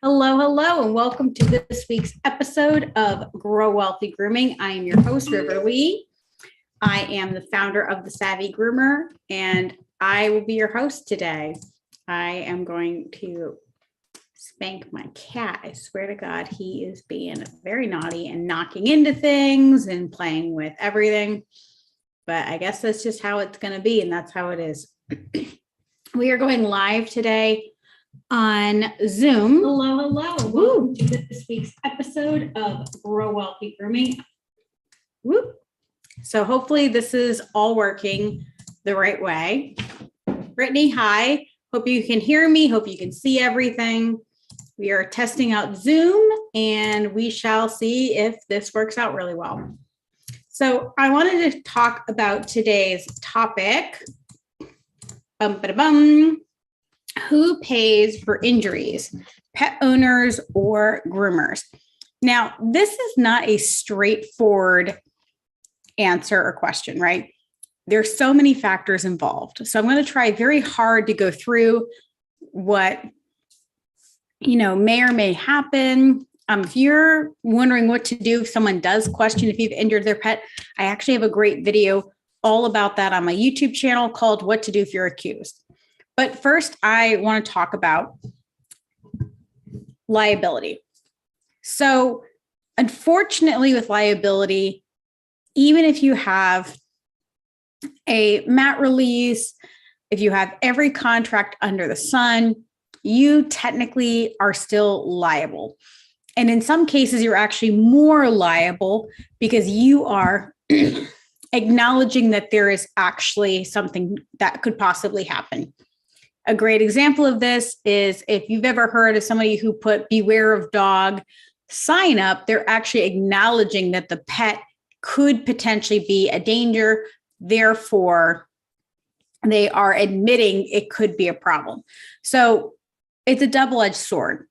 Hello, hello, and welcome to this week's episode of Grow Wealthy Grooming. I am your host, River Lee. I am the founder of the Savvy Groomer, and I will be your host today. I am going to spank my cat. I swear to God, he is being very naughty and knocking into things and playing with everything. But I guess that's just how it's going to be, and that's how it is. We are going live today on Zoom. Hello. Woo. To this week's episode of Grow Wealthy Grooming. Woo. So hopefully this is all working the right way. Brittany, hi. Hope you can hear me. Hope you can see everything. We are testing out Zoom and we shall see if this works out really well. So I wanted to talk about today's topic. Who pays for injuries, pet owners or groomers? Now, this is not a straightforward answer or question, right? There's so many factors involved. So I'm going to try very hard to go through what, may or may happen. If you're wondering what to do if someone does question if you've injured their pet, I actually have a great video all about that on my YouTube channel called What to Do If You're Accused. But first, I want to talk about liability. So unfortunately, with liability, even if you have a mat release, if you have every contract under the sun, you technically are still liable. And in some cases, you're actually more liable because you are acknowledging that there is actually something that could possibly happen. A great example of this is if you've ever heard of somebody who put beware of dog sign up, they're actually acknowledging that the pet could potentially be a danger. Therefore, they are admitting it could be a problem. So it's a double-edged sword.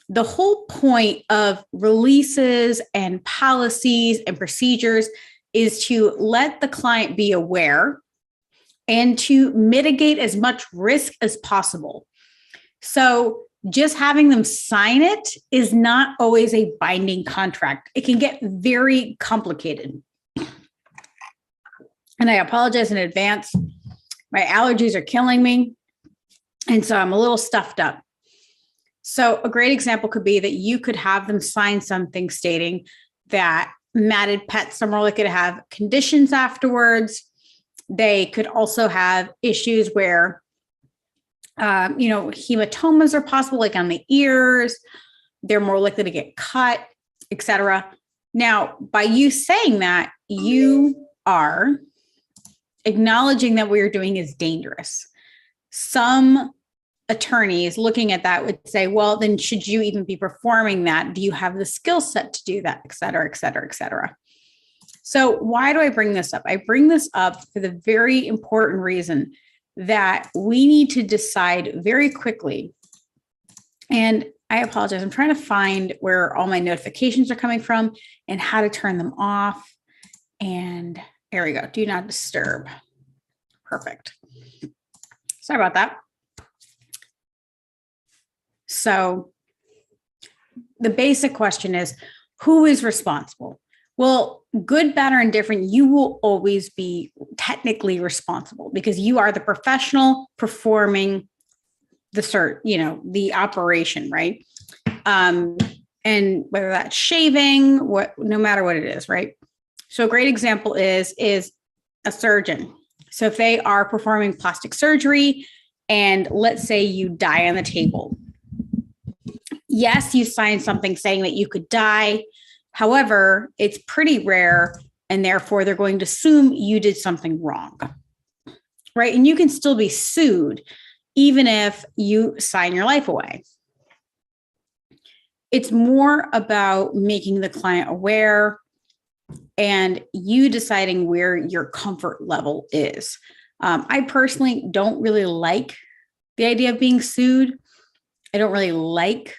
The whole point of releases and policies and procedures is to let the client be aware and to mitigate as much risk as possible. So just having them sign it is not always a binding contract. It can get very complicated. And I apologize in advance. My allergies are killing me. And so I'm a little stuffed up. So a great example could be that you could have them sign something stating that matted pets are more likely to have conditions afterwards. They could also have issues where, hematomas are possible, like on the ears. They're more likely to get cut, etc. Now, by you saying that, you are acknowledging that what you're doing is dangerous. Some attorneys looking at that would say, well, then should you even be performing that? Do you have the skill set to do that, et cetera, et cetera, et cetera? So why do I bring this up? I bring this up for the very important reason that we need to decide very quickly. And I apologize. I'm trying to find where all my notifications are coming from and how to turn them off. And there we go. Do not disturb. Perfect. Sorry about that. So the basic question is, who is responsible? Well, good, bad, or indifferent, you will always be technically responsible because you are the professional performing the operation, right? And whether that's shaving, no matter what it is, right? So a great example is a surgeon. So if they are performing plastic surgery and let's say you die on the table, yes, you signed something saying that you could die. However, it's pretty rare, and therefore they're going to assume you did something wrong, right? And you can still be sued even if you sign your life away. It's more about making the client aware and you deciding where your comfort level is. I personally don't really like the idea of being sued. I don't really like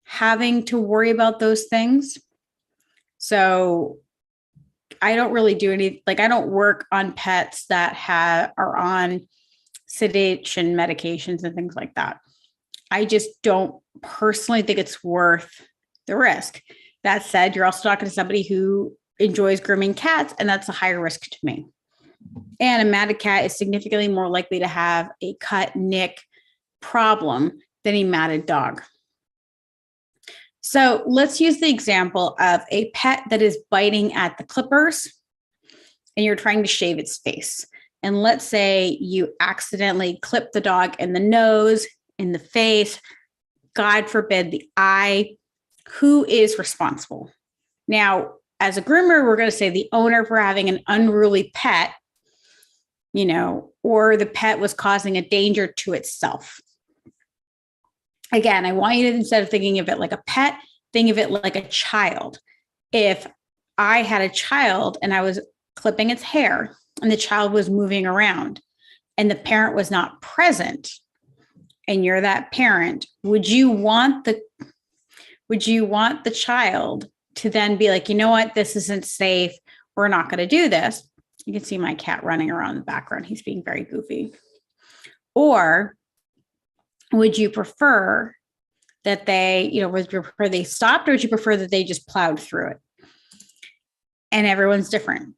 having to worry about those things. So I don't really do I don't work on pets that are on sedation medications and things like that. I just don't personally think it's worth the risk. That said, you're also talking to somebody who enjoys grooming cats, and that's a higher risk to me. And a matted cat is significantly more likely to have a cut, nick problem than a matted dog. So let's use the example of a pet that is biting at the clippers and you're trying to shave its face. And let's say you accidentally clip the dog in the nose, in the face, God forbid, the eye. Who is responsible? Now, as a groomer, we're going to say the owner for having an unruly pet, or the pet was causing a danger to itself. Again, I want you to, instead of thinking of it like a pet, think of it like a child. If I had a child and I was clipping its hair and the child was moving around and the parent was not present, and you're that parent, would you want the child to then be like, you know what, this isn't safe, we're not going to do this? You can see my cat running around in the background. He's being very goofy. Or would you prefer that would you prefer they stopped, or would you prefer that they just plowed through it? And everyone's different,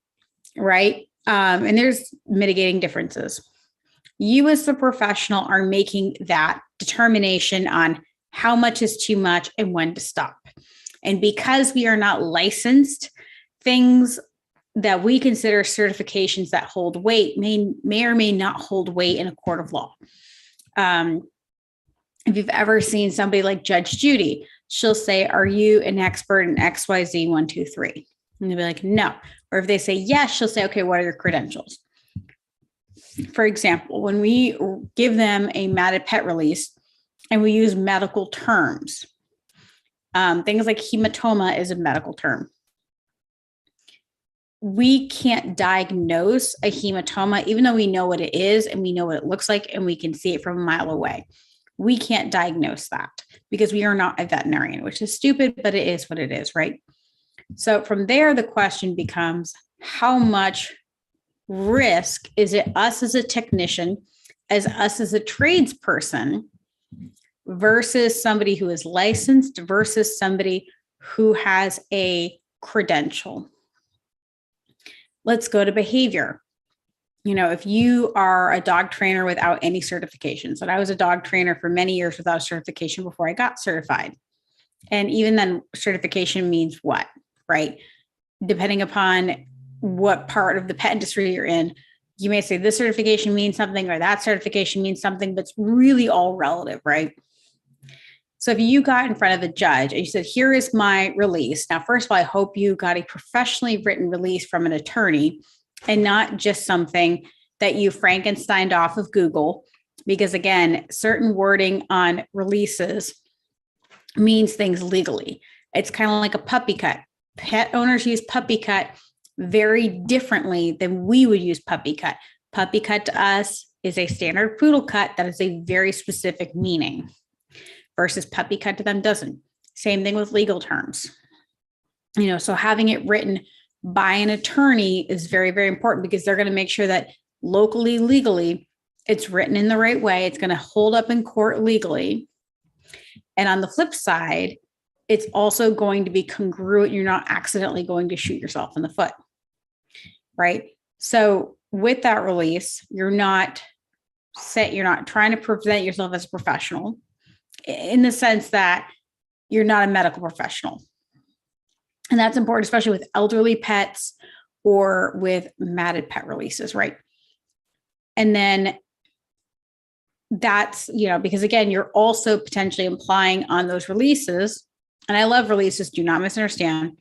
right? And there's mitigating differences. You as the professional are making that determination on how much is too much and when to stop. And because we are not licensed, things that we consider certifications that hold weight may or may not hold weight in a court of law. If you've ever seen somebody like Judge Judy, she'll say, are you an expert in XYZ 1, 2, 3? And they'll be like, no. Or if they say yes, she'll say, okay, what are your credentials? For example, when we give them a matted pet release and we use medical terms, things like hematoma is a medical term. We can't diagnose a hematoma, even though we know what it is and we know what it looks like and we can see it from a mile away. We can't diagnose that because we are not a veterinarian, which is stupid, but it is what it is, right? So from there, the question becomes, how much risk is it us as a technician, as us as a tradesperson, versus somebody who is licensed versus somebody who has a credential? Let's go to behavior. If you are a dog trainer without any certifications, and I was a dog trainer for many years without a certification before I got certified. And even then, certification means what, right? Depending upon what part of the pet industry you're in, you may say this certification means something or that certification means something, but it's really all relative, right? So if you got in front of a judge and you said, here is my release. Now, first of all, I hope you got a professionally written release from an attorney and not just something that you Frankensteined off of Google, because again, certain wording on releases means things legally. It's kind of like a puppy cut. Pet owners use puppy cut very differently than we would use puppy cut. Puppy cut to us is a standard poodle cut that is a very specific meaning, versus puppy cut to them doesn't. Same thing with legal terms. So having it written by an attorney is very, very important, because they're going to make sure that locally, legally, it's written in the right way. It's going to hold up in court legally. And on the flip side, it's also going to be congruent. You're not accidentally going to shoot yourself in the foot, right? So with that release, you're not trying to present yourself as a professional, in the sense that you're not a medical professional. And that's important, especially with elderly pets or with matted pet releases, right? And then that's, because again, you're also potentially implying on those releases, and I love releases, do not misunderstand,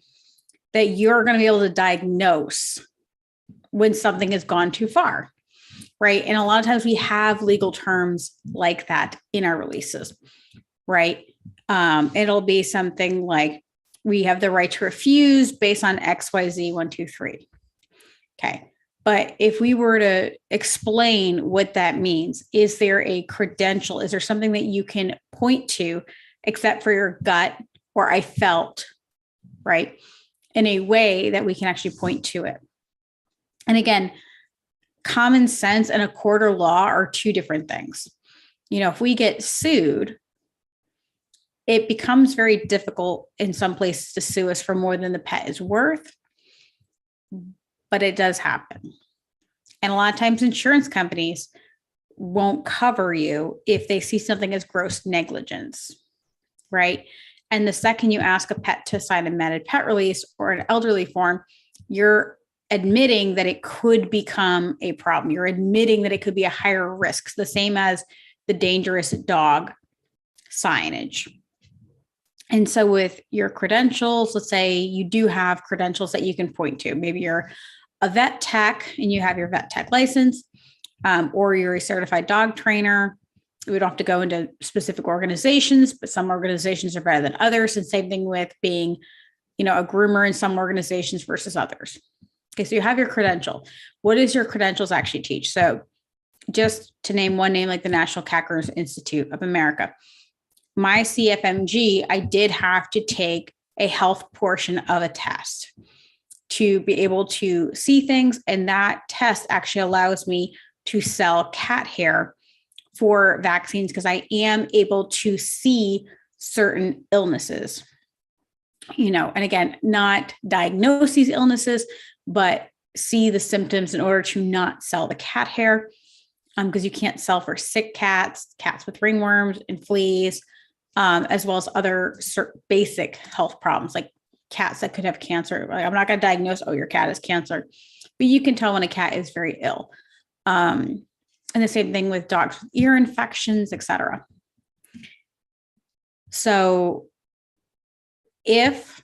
that you're going to be able to diagnose when something has gone too far, right? And a lot of times we have legal terms like that in our releases, right? It'll be something like, we have the right to refuse based on XYZ 1, 2, 3. Okay. But if we were to explain what that means, is there a credential? Is there something that you can point to except for your gut or I felt, right? In a way that we can actually point to it. And again, common sense and a court or law are two different things. If we get sued, it becomes very difficult in some places to sue us for more than the pet is worth, but it does happen. And a lot of times insurance companies won't cover you if they see something as gross negligence, right? And the second you ask a pet to sign a amended pet release or an elderly form, you're admitting that it could become a problem. You're admitting that it could be a higher risk, the same as the dangerous dog signage. And so with your credentials, let's say you do have credentials that you can point to. Maybe you're a vet tech and you have your vet tech license, or you're a certified dog trainer. We don't have to go into specific organizations, but some organizations are better than others. And same thing with being, a groomer in some organizations versus others. Okay, so you have your credential. What does your credentials actually teach? So just to name one name, like the National Cat Groomers Institute of America, my CFMG, I did have to take a health portion of a test to be able to see things. And that test actually allows me to sell cat hair for vaccines because I am able to see certain illnesses, and again, not diagnose these illnesses, but see the symptoms in order to not sell the cat hair. Because you can't sell for sick cats, cats with ringworms and fleas, as well as other basic health problems like cats that could have cancer. Like, I'm not going to diagnose, your cat has cancer, but you can tell when a cat is very ill. And the same thing with dogs with ear infections, etc. So if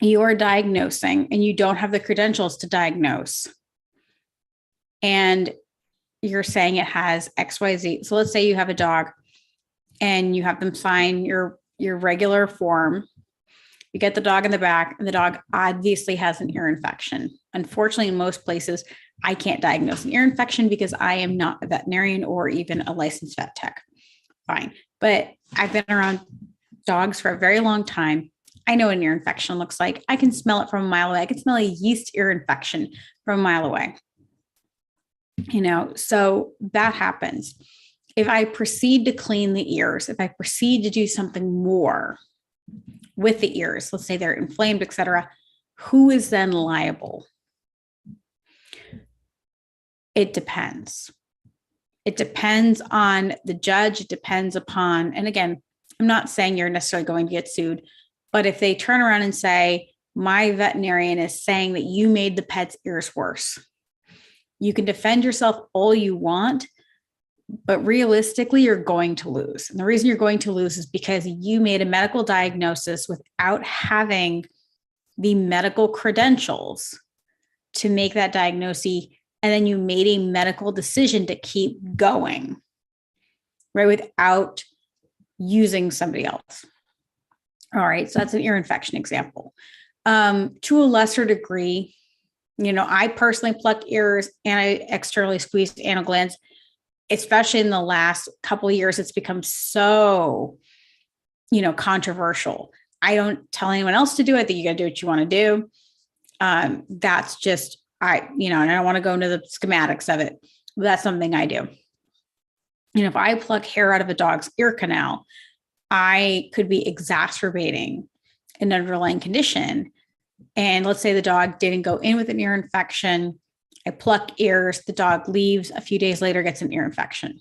you are diagnosing and you don't have the credentials to diagnose, and you're saying it has XYZ. So let's say you have a dog and you have them sign your regular form. You get the dog in the back and the dog obviously has an ear infection. Unfortunately, in most places, I can't diagnose an ear infection because I am not a veterinarian or even a licensed vet tech. Fine. But I've been around dogs for a very long time. I know what an ear infection looks like. I can smell it from a mile away. I can smell a yeast ear infection from a mile away. So that happens. If I proceed to clean the ears, if I proceed to do something more with the ears, let's say they're inflamed, etc., who is then liable? It depends. It depends on the judge. It depends upon, and again, I'm not saying you're necessarily going to get sued, but if they turn around and say, my veterinarian is saying that you made the pet's ears worse, you can defend yourself all you want, but realistically, you're going to lose. And the reason you're going to lose is because you made a medical diagnosis without having the medical credentials to make that diagnosis. And then you made a medical decision to keep going, right, without using somebody else. All right, so that's an ear infection example. To a lesser degree, I personally pluck ears and I externally squeezed anal glands, especially in the last couple of years. It's become so, controversial. I don't tell anyone else to do it. I think you got to do what you want to do. That's just, and I don't want to go into the schematics of it, but that's something I do. If I pluck hair out of a dog's ear canal, I could be exacerbating an underlying condition. And let's say the dog didn't go in with an ear infection. I pluck ears, the dog leaves, a few days later gets an ear infection.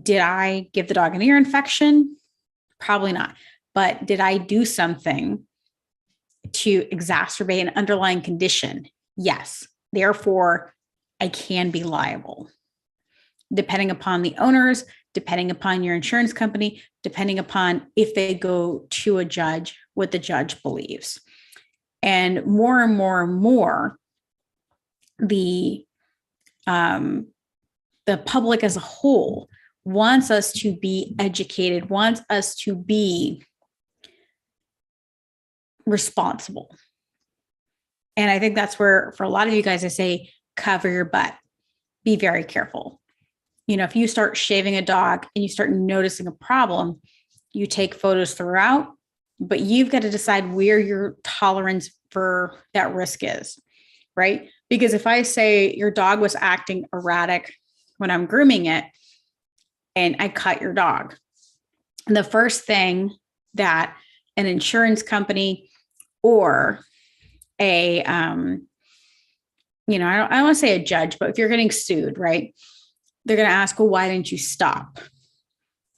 Did I give the dog an ear infection? Probably not. But did I do something to exacerbate an underlying condition? Yes. Therefore, I can be liable. Depending upon the owners, depending upon your insurance company, depending upon if they go to a judge, what the judge believes. And more and more and more, the public as a whole wants us to be educated, wants us to be responsible. And I think that's where, for a lot of you guys, I say, cover your butt. Be very careful. If you start shaving a dog and you start noticing a problem, you take photos throughout, but you've got to decide where your tolerance for that risk is, right? Because if I say your dog was acting erratic when I'm grooming it and I cut your dog, the first thing that an insurance company or a, I don't want to say a judge, but if you're getting sued, right, they're going to ask, well, why didn't you stop?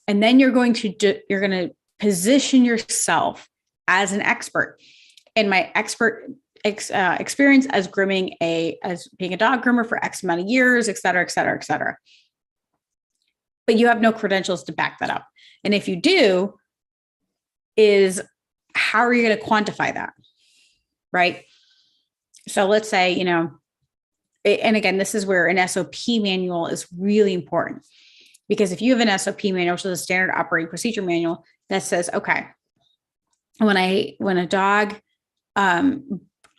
And then you're going to position yourself as an expert. In my experience as being a dog groomer for X amount of years, et cetera, et cetera, et cetera. But you have no credentials to back that up. And if you do, how are you going to quantify that? Right? So let's say, and again, this is where an SOP manual is really important, because if you have an SOP manual, which is a standard operating procedure manual that says, okay, when a dog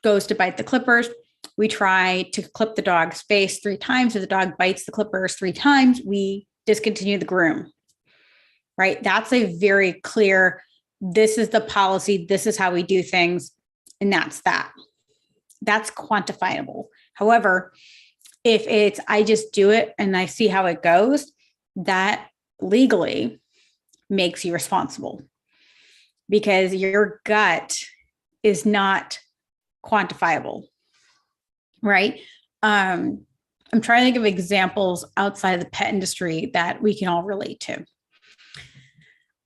goes to bite the clippers, we try to clip the dog's face 3 times. If the dog bites the clippers 3 times, we discontinue the groom, right? That's a very clear, this is the policy, this is how we do things, and that's that. That's quantifiable. However, if it's, I just do it and I see how it goes, that legally makes you responsible, because your gut is not quantifiable, right? I'm trying to think of examples outside of the pet industry that we can all relate to.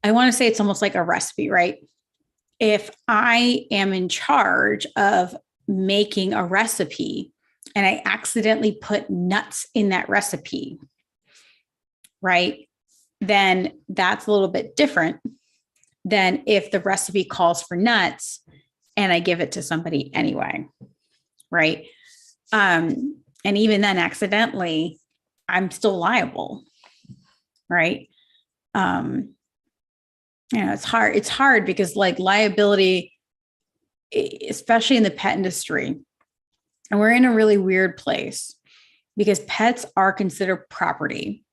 I want to say it's almost like a recipe, right? If I am in charge of making a recipe and I accidentally put nuts in that recipe, right? Then that's a little bit different than if the recipe calls for nuts and I give it to somebody anyway, right? And even then, accidentally, I'm still liable, right? It's hard. It's hard because like liability, especially in the pet industry, and we're in a really weird place because pets are considered property.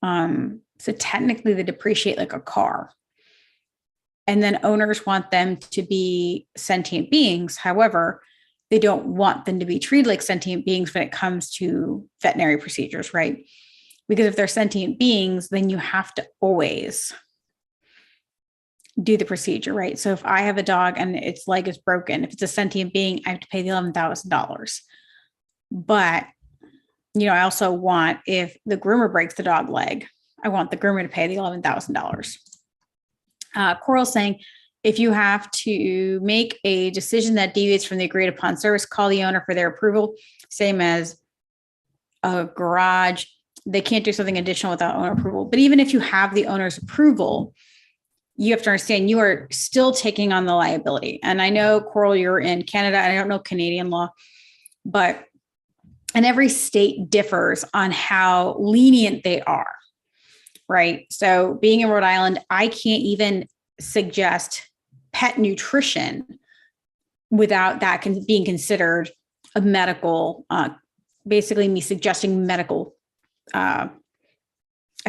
So technically they depreciate like a car. And then owners want them to be sentient beings. However, they don't want them to be treated like sentient beings when it comes to veterinary procedures, right? Because if they're sentient beings, then you have to always do the procedure, right? So if I have a dog and its leg is broken, if it's a sentient being, I have to pay the $11,000. But, I also want, if the groomer breaks the dog leg, I want the groomer to pay the $11,000. Coral saying, if you have to make a decision that deviates from the agreed upon service, call the owner for their approval. Same as a garage. They can't do something additional without owner approval. But even if you have the owner's approval, you have to understand you are still taking on the liability. And I know, Coral, you're in Canada, and I don't know Canadian law, but and every state differs on how lenient they are, right? So being in Rhode Island, I can't even suggest pet nutrition without that being considered a medical, basically me suggesting medical, I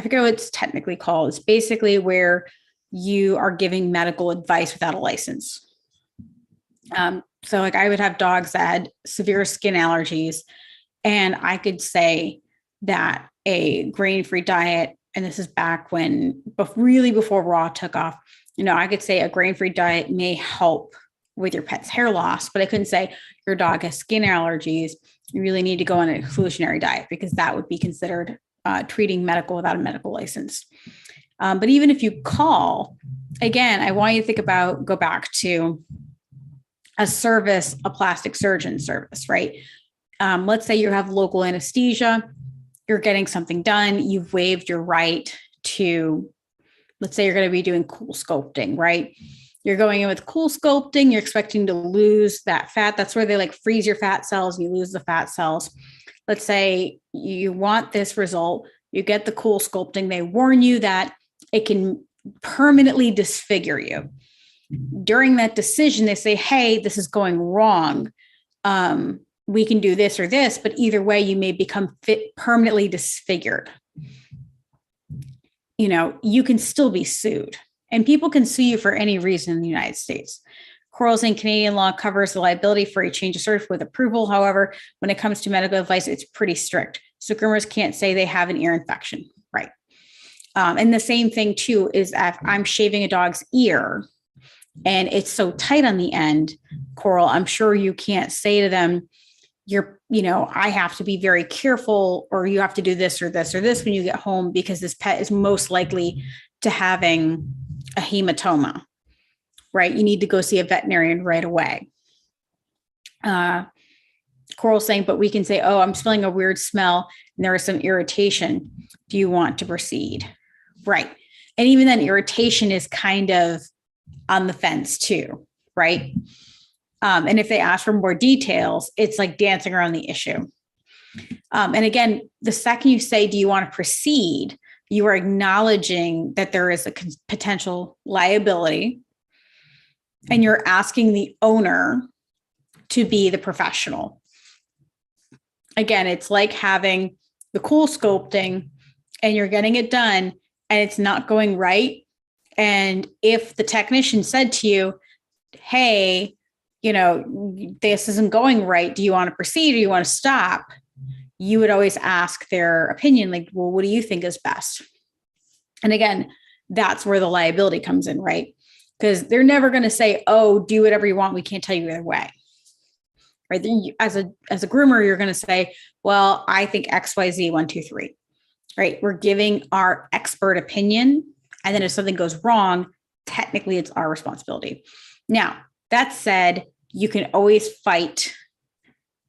forget what it's technically called. It's basically where you are giving medical advice without a license. So like I would have dogs that had severe skin allergies, and I could say that a grain-free diet, and this is back when, really before raw took off, I could say a grain-free diet may help with your pet's hair loss, but I couldn't say your dog has skin allergies, you really need to go on an exclusionary diet, because that would be considered treating medical without a medical license. But even if you call, again, I want you to go back to a service, a plastic surgeon service, right? Let's say you have local anesthesia, you're getting something done, you've waived your right to, let's say you're going to be doing cool sculpting, right? You're going in with cool sculpting, you're expecting to lose that fat. That's where they like freeze your fat cells and you lose the fat cells. Let's say you want this result, you get the cool sculpting, they warn you that it can permanently disfigure you. During that decision, they say, hey, this is going wrong. We can do this or this, but either way, you may become permanently disfigured. You can still be sued, and people can sue you for any reason in the United States. Coral's in Canadian law covers the liability for a change of service with approval. However, when it comes to medical advice, it's pretty strict. So groomers can't say they have an ear infection, right? And the same thing too is if I'm shaving a dog's ear and it's so tight on the end, Coral, I'm sure you can't say to them, I have to be very careful, or you have to do this or this or this when you get home, because this pet is most likely to having a hematoma, right? You need to go see a veterinarian right away. Coral saying, but we can say, oh, I'm smelling a weird smell and there is some irritation. Do you want to proceed? Right. And even then, irritation is kind of on the fence too, right? And if they ask for more details, it's like dancing around the issue. And again, the second you say, do you want to proceed? You are acknowledging that there is a potential liability, and you're asking the owner to be the professional. Again, it's like having the cool sculpting and you're getting it done and it's not going right. And if the technician said to you, hey, this isn't going right, do you want to proceed or do you want to stop? You would always ask their opinion, like, well, what do you think is best? And again, that's where the liability comes in, right? Because they're never going to say, oh, do whatever you want. We can't tell you either way. Right? As a groomer, you're going to say, well, I think XYZ 1, 2, 3. Right? We're giving our expert opinion. And then if something goes wrong, technically it's our responsibility. Now, that said, you can always fight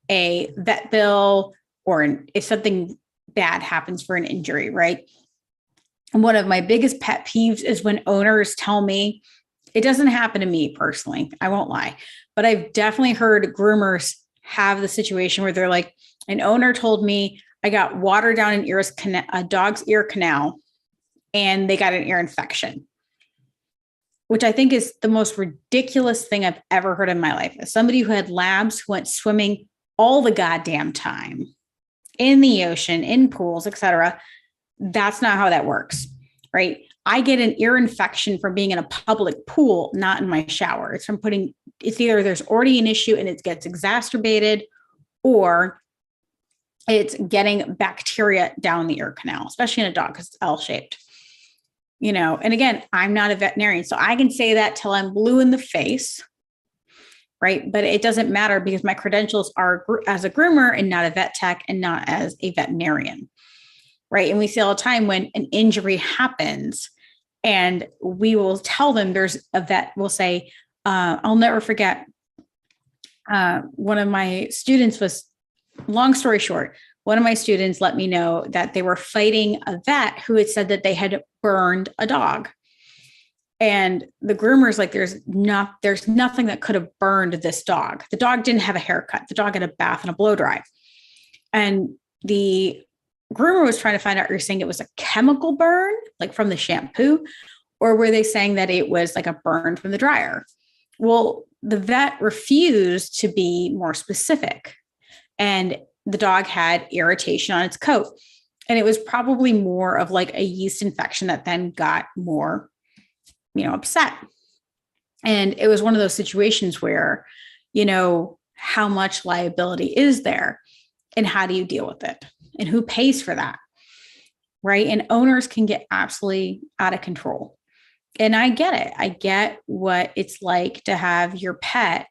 a vet bill, or if something bad happens for an injury, right? And one of my biggest pet peeves is when owners tell me, it doesn't happen to me personally, I won't lie, but I've definitely heard groomers have the situation where they're like, an owner told me I got water down a dog's ear canal and they got an ear infection, which I think is the most ridiculous thing I've ever heard in my life. As somebody who had labs who went swimming all the goddamn time in the ocean, in pools, etc., that's not how that works, right? I get an ear infection from being in a public pool, not in my shower. It's either there's already an issue and it gets exacerbated, or it's getting bacteria down the ear canal, especially in a dog because it's L-shaped. And again, I'm not a veterinarian, so I can say that till I'm blue in the face, right? But it doesn't matter because my credentials are as a groomer and not a vet tech and not as a veterinarian, right? And we see all the time when an injury happens and we will tell them there's a vet, we'll say, I'll never forget, one of my students was, long story short, one of my students let me know that they were fighting a vet who had said that they had burned a dog. And the groomer's like, there's nothing that could have burned this dog. The dog didn't have a haircut. The dog had a bath and a blow dry. And the groomer was trying to find out, you're saying it was a chemical burn, like from the shampoo, or were they saying that it was like a burn from the dryer? Well, the vet refused to be more specific. And the dog had irritation on its coat. And it was probably more of like a yeast infection that then got more, upset. And it was one of those situations where, how much liability is there and how do you deal with it and who pays for that? Right. And owners can get absolutely out of control. And I get it. I get what it's like to have your pet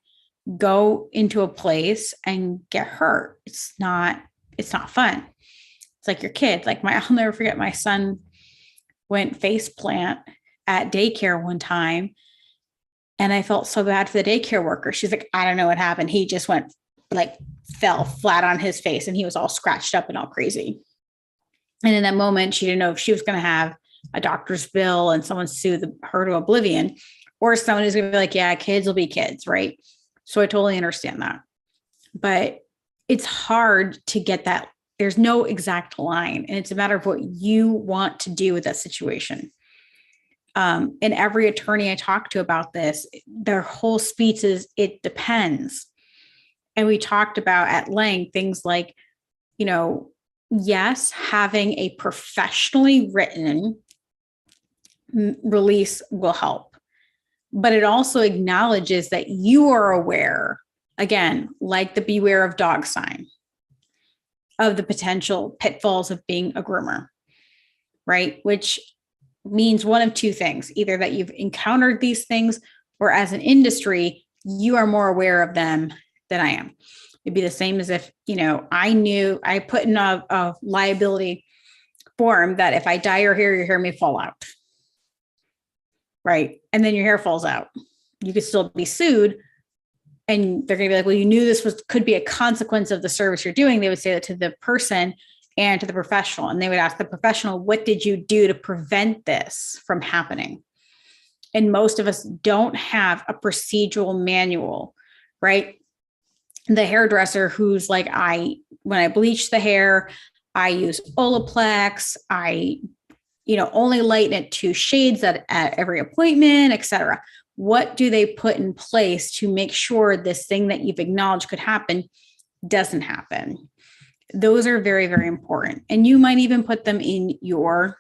go into a place and get hurt. It's not fun. It's like your kid. I'll never forget, my son went face plant at daycare one time. And I felt so bad for the daycare worker. She's like, I don't know what happened. He just fell flat on his face and he was all scratched up and all crazy. And in that moment, she didn't know if she was going to have a doctor's bill and someone sue her to oblivion, or someone who's going to be like, yeah, kids will be kids. Right. So I totally understand that, but it's hard to get that. There's no exact line, and it's a matter of what you want to do with that situation. And every attorney I talk to about this, their whole speech is, it depends. And we talked about at length things like, yes, having a professionally written release will help, but it also acknowledges that you are aware, again, like the beware of dog sign, of the potential pitfalls of being a groomer, right? Which means one of two things, either that you've encountered these things, or as an industry, you are more aware of them than I am. It'd be the same as if, I put in a liability form that if I dye your hair may fall out. Right. And then your hair falls out. You could still be sued. And they're going to be like, well, you knew this could be a consequence of the service you're doing. They would say that to the person and to the professional. And they would ask the professional, what did you do to prevent this from happening? And most of us don't have a procedural manual, right? The hairdresser who's like, when I bleach the hair, I use Olaplex, I only lighten it 2 shades at every appointment, et cetera. What do they put in place to make sure this thing that you've acknowledged could happen doesn't happen? Those are very, very important. And you might even put them in your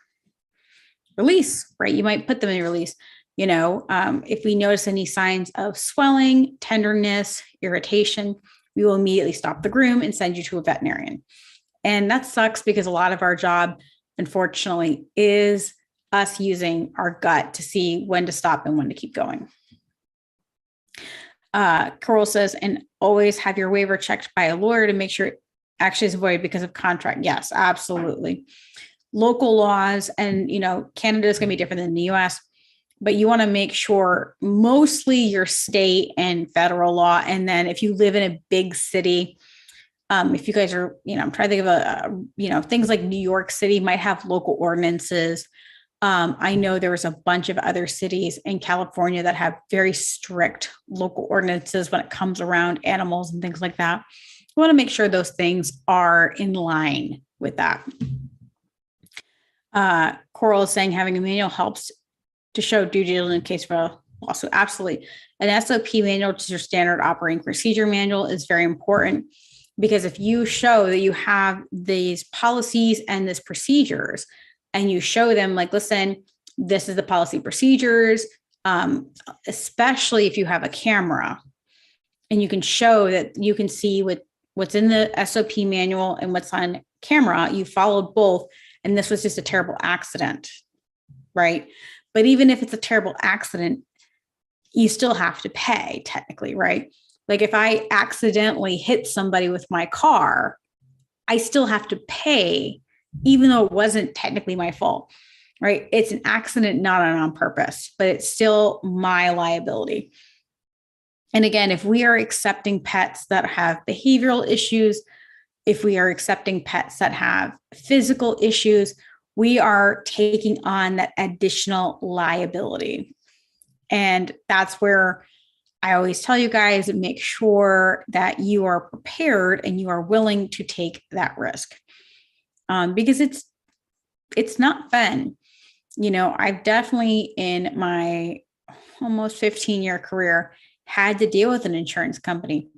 release, right? You might put them in your release. If we notice any signs of swelling, tenderness, irritation, we will immediately stop the groom and send you to a veterinarian. And that sucks because a lot of our job, unfortunately, is us using our gut to see when to stop and when to keep going. Coral says, and always have your waiver checked by a lawyer to make sure it actually is void because of contract. Yes, absolutely. Local laws, and Canada is going to be different than the US, but you want to make sure mostly your state and federal law. And then if you live in a big city, if you guys are, I'm trying to think of things like New York City might have local ordinances. I know there was a bunch of other cities in California that have very strict local ordinances when it comes around animals and things like that. You want to make sure those things are in line with that. Coral is saying having a manual helps to show due diligence in case of a lawsuit. Absolutely. An SOP manual, which is your standard operating procedure manual, is very important. Because if you show that you have these policies and these procedures, and you show them like, listen, this is the policy procedures, especially if you have a camera, and you can show that you can see what's in the SOP manual and what's on camera, you followed both, and this was just a terrible accident, right? But even if it's a terrible accident, you still have to pay technically, right? Like if I accidentally hit somebody with my car, I still have to pay, even though it wasn't technically my fault, right? It's an accident, not on purpose, but it's still my liability. And again, if we are accepting pets that have behavioral issues, if we are accepting pets that have physical issues, we are taking on that additional liability. And that's where I always tell you guys, make sure that you are prepared and you are willing to take that risk, because it's not fun. I've definitely in my almost 15-year career had to deal with an insurance company.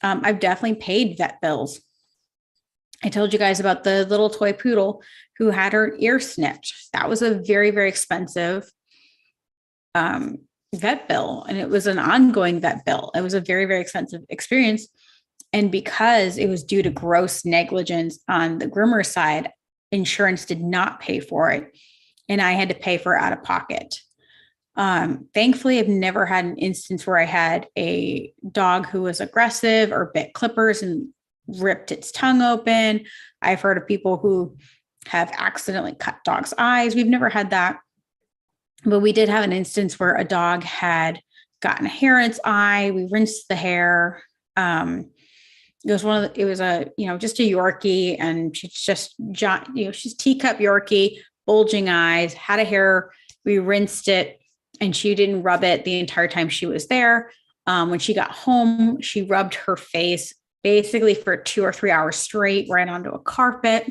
I've definitely paid vet bills. I told you guys about the little toy poodle who had her ear snipped. That was a very, very expensive vet bill, and it was an ongoing vet bill. It was a very, very expensive experience. And because it was due to gross negligence on the groomer side, insurance did not pay for it. And I had to pay for it out of pocket. Thankfully, I've never had an instance where I had a dog who was aggressive or bit clippers and ripped its tongue open. I've heard of people who have accidentally cut dogs' eyes. We've never had that. But we did have an instance where a dog had gotten a hair in its eye. We rinsed the hair. It was just a Yorkie, and she's just, she's teacup Yorkie, bulging eyes, had a hair. We rinsed it, and she didn't rub it the entire time she was there. When she got home, she rubbed her face basically for 2 or 3 hours straight right onto a carpet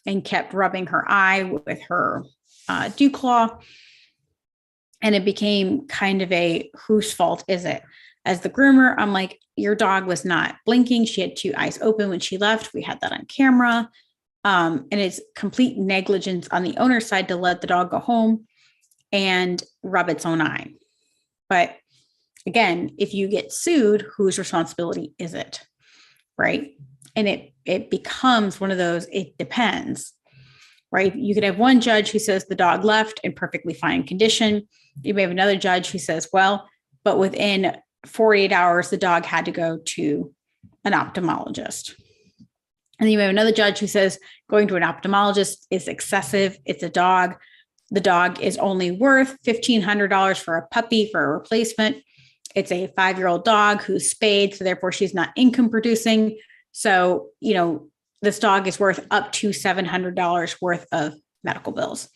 and kept rubbing her eye with her dew claw. And it became kind of a, whose fault is it? As the groomer, I'm like, your dog was not blinking. She had 2 eyes open when she left. We had that on camera. And it's complete negligence on the owner's side to let the dog go home and rub its own eye. But again, if you get sued, whose responsibility is it? Right? And it becomes one of those, it depends. right? You could have one judge who says the dog left in perfectly fine condition. You may have another judge who says, well, but within 48 hours, the dog had to go to an ophthalmologist. And then you have another judge who says going to an ophthalmologist is excessive. It's a dog. The dog is only worth $1,500 for a puppy for a replacement. It's a 5-year-old dog who's spayed, so therefore she's not income producing. So, this dog is worth up to $700 worth of medical bills.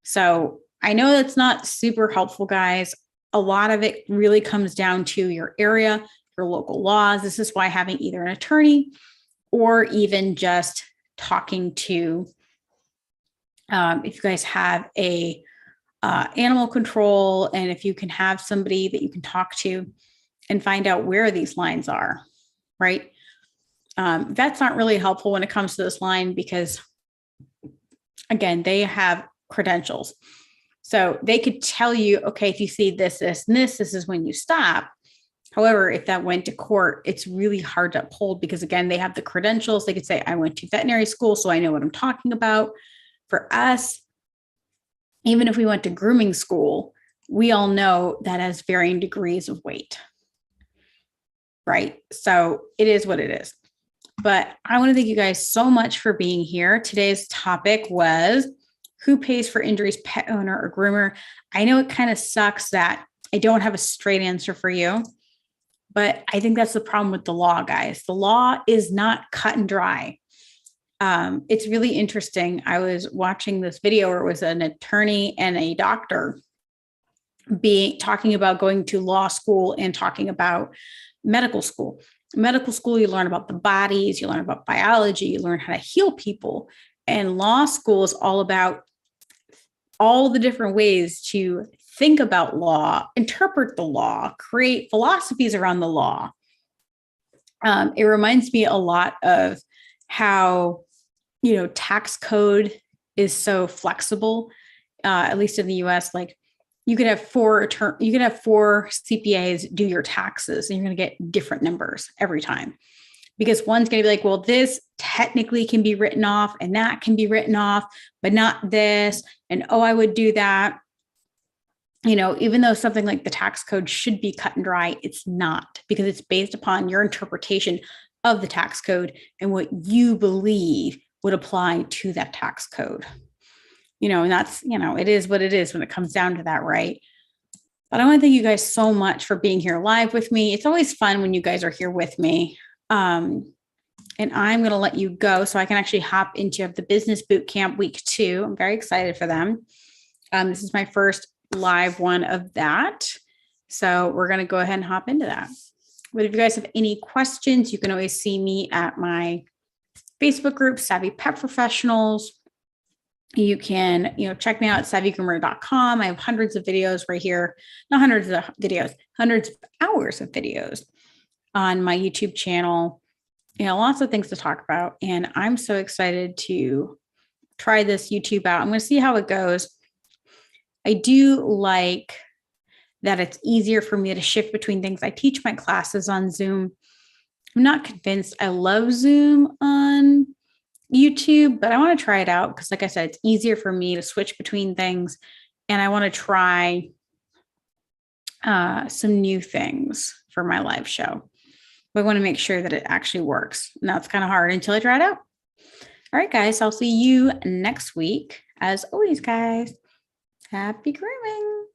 So I know that's not super helpful, guys. A lot of it really comes down to your area, your local laws. This is why having either an attorney or even just talking to, if you guys have a animal control, and if you can have somebody that you can talk to and find out where these lines are, right? That's not really helpful when it comes to this line because, again, they have credentials. So they could tell you, okay, if you see this, this, and this is when you stop. However, if that went to court, it's really hard to uphold because, again, they have the credentials. They could say, I went to veterinary school, so I know what I'm talking about. For us, even if we went to grooming school, we all know that has varying degrees of weight, right? So it is what it is. But I want to thank you guys so much for being here. Today's topic was who pays for injuries, pet owner or groomer? I know it kind of sucks that I don't have a straight answer for you, but I think that's the problem with the law, guys. The law is not cut and dry. It's really interesting. I was watching this video where it was an attorney and a doctor talking about going to law school and talking about medical school. Medical school, you learn about the bodies, you learn about biology, you learn how to heal people. And law school is all about all the different ways to think about law, interpret the law, create philosophies around the law. It reminds me a lot of how, tax code is so flexible, at least in the US. Like you could have four CPAs do your taxes and you're going to get different numbers every time. Because one's going to be like, well, this technically can be written off and that can be written off, but not this. And, oh, I would do that. Even though something like the tax code should be cut and dry, it's not, because it's based upon your interpretation of the tax code and what you believe would apply to that tax code. And that's, it is what it is when it comes down to that, right? But I want to thank you guys so much for being here live with me. It's always fun when you guys are here with me. And I'm going to let you go so I can actually hop into the business boot camp week 2. I'm very excited for them. This is my first live one of that. So we're going to go ahead and hop into that. But if you guys have any questions, you can always see me at my Facebook group, Savvy Pet Professionals. You can, check me out at savvygroomer.com. I have hundreds of videos right here. Not hundreds of videos, hundreds of hours of videos on my YouTube channel. Lots of things to talk about. And I'm so excited to try this YouTube out. I'm going to see how it goes. I do like that it's easier for me to shift between things. I teach my classes on Zoom. I'm not convinced I love Zoom on YouTube, but I want to try it out because, like I said, it's easier for me to switch between things. And I want to try some new things for my live show. But I want to make sure that it actually works. Now it's kind of hard until I try it out. All right, guys, I'll see you next week. As always, guys, happy grooming.